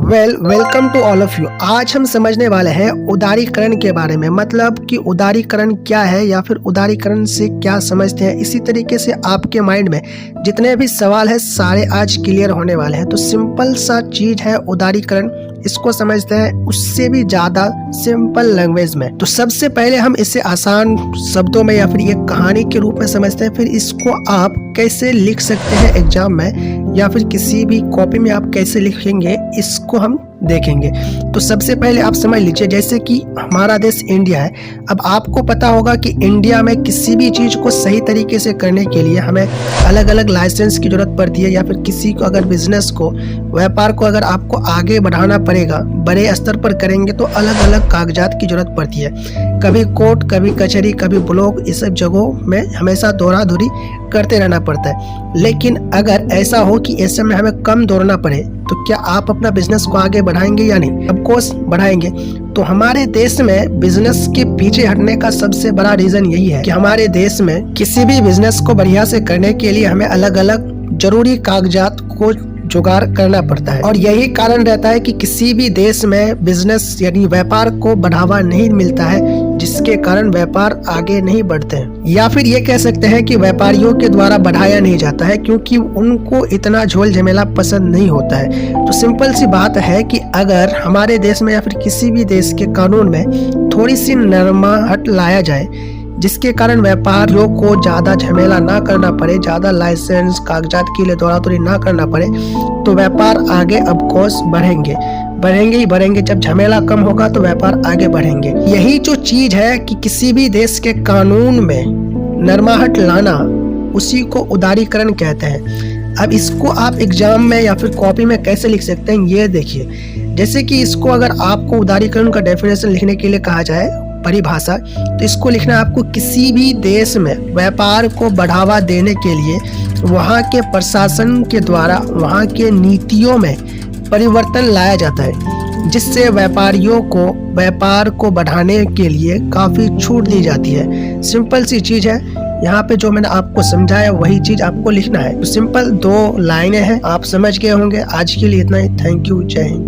Welcome to all of you. आज हम समझने वाले हैं उदारीकरण के बारे में, मतलब कि उदारीकरण क्या है या फिर उदारीकरण से क्या समझते हैं। इसी तरीके से आपके माइंड में जितने भी सवाल हैं सारे आज क्लियर होने वाले हैं। तो सिंपल सा चीज है उदारीकरण, इसको समझते हैं उससे भी ज़्यादा सिंपल लैंग्वेज में। तो सबसे पहले हम इसे आसान शब्दों में या फिर ये कहानी के रूप में समझते हैं, फिर इसको आप कैसे लिख सकते हैं एग्जाम में या फिर किसी भी कॉपी में आप कैसे लिखेंगे इसको हम देखेंगे। तो सबसे पहले आप समझ लीजिए, जैसे कि हमारा देश इंडिया है। अब आपको पता होगा कि इंडिया में किसी भी चीज़ को सही तरीके से करने के लिए हमें अलग अलग लाइसेंस की ज़रूरत पड़ती है, या फिर किसी को अगर बिजनेस को, व्यापार को अगर आपको आगे बढ़ाना पड़ेगा, बड़े स्तर पर करेंगे तो अलग अलग कागजात की ज़रूरत पड़ती है। कभी कोर्ट, कभी कचहरी, कभी ब्लॉक, इस सब जगहों में हमेशा दौड़ा दौड़ी करते रहना पड़ता है। लेकिन अगर ऐसा हो कि ऐसे में हमें कम दौड़ना पड़े तो क्या आप अपना बिजनेस को आगे बढ़ाएंगे या नहीं? ऑफ कोर्स बढ़ाएंगे। तो हमारे देश में बिजनेस के पीछे हटने का सबसे बड़ा रीजन यही है कि हमारे देश में किसी भी बिजनेस को बढ़िया से करने के लिए हमें अलग अलग जरूरी कागजात को जुगाड़ करना पड़ता है, और यही कारण रहता है कि किसी भी देश में बिजनेस यानी व्यापार को बढ़ावा नहीं मिलता है, जिसके कारण व्यापार आगे नहीं बढ़ते हैं। या फिर ये कह सकते हैं कि व्यापारियों के द्वारा बढ़ाया नहीं जाता है क्योंकि उनको इतना झोल झमेला पसंद नहीं होता है। तो सिंपल सी बात है कि अगर हमारे देश में या फिर किसी भी देश के कानून में थोड़ी सी नरमाहट लाया जाए, जिसके कारण व्यापारियों को ज़्यादा झमेला ना करना पड़े, ज़्यादा लाइसेंस कागजात के लिए दौड़ा दौड़ी ना करना पड़े, तो व्यापार आगे ऑफ कोर्स बढ़ेंगे ही बढ़ेंगे। जब झमेला कम होगा तो व्यापार आगे बढ़ेंगे। यही जो चीज है कि किसी भी देश के कानून में नरमाहट लाना, उसी को उदारीकरण कहते हैं। अब इसको आप एग्जाम में या फिर कॉपी में कैसे लिख सकते हैं ये देखिए। जैसे कि इसको अगर आपको उदारीकरण का डेफिनेशन लिखने के लिए कहा जाए, परिभाषा, तो इसको लिखना है आपको किसी भी देश में व्यापार को बढ़ावा देने के लिए वहाँ के प्रशासन के द्वारा वहाँ के नीतियों में परिवर्तन लाया जाता है, जिससे व्यापारियों को व्यापार को बढ़ाने के लिए काफ़ी छूट दी जाती है। सिंपल सी चीज़ है, यहाँ पे जो मैंने आपको समझाया वही चीज़ आपको लिखना है। तो सिंपल 2 लाइनें हैं, आप समझ गए होंगे। आज के लिए इतना ही। थैंक यू, जय हिंद।